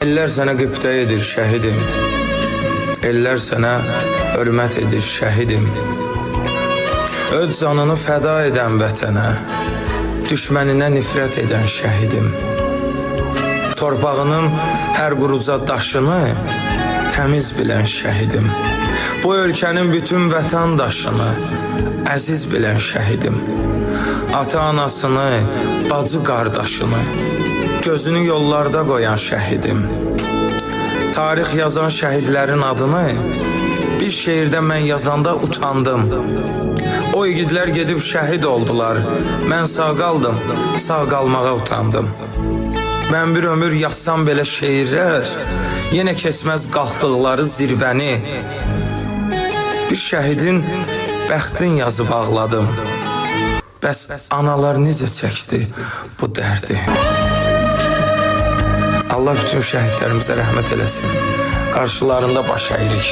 Eller sənə qibtə edir şəhidim. Eller sənə hörmət edir şəhidim. Öz canını fəda edən vətənə, düşməninə nifrət edən şəhidim. Torpağının hər quruca daşını təmiz bilən şəhidim. Bu ölkənin bütün vətəndaşını əziz bilən şəhidim. Ata-anasını, bacı qardaşını gözünü yollarda qoyan şəhidim. Tarix yazan şəhidlərin adını bir şeirdə mən yazanda utandım. O igidlər gedib şəhid oldular. Mən sağ qaldım, sağ qalmağa utandım. Mən bir ömür yazsam belə şeirlər, yenə keçməz qalxdıqları zirvəni. Bir şəhidin bəxtin yazıb ağladım. Bəs analar necə çəkdi bu dərdi? Allah bütün şəhidlərimizə rəhmət eləsin. Qarşılarında baş əyirik.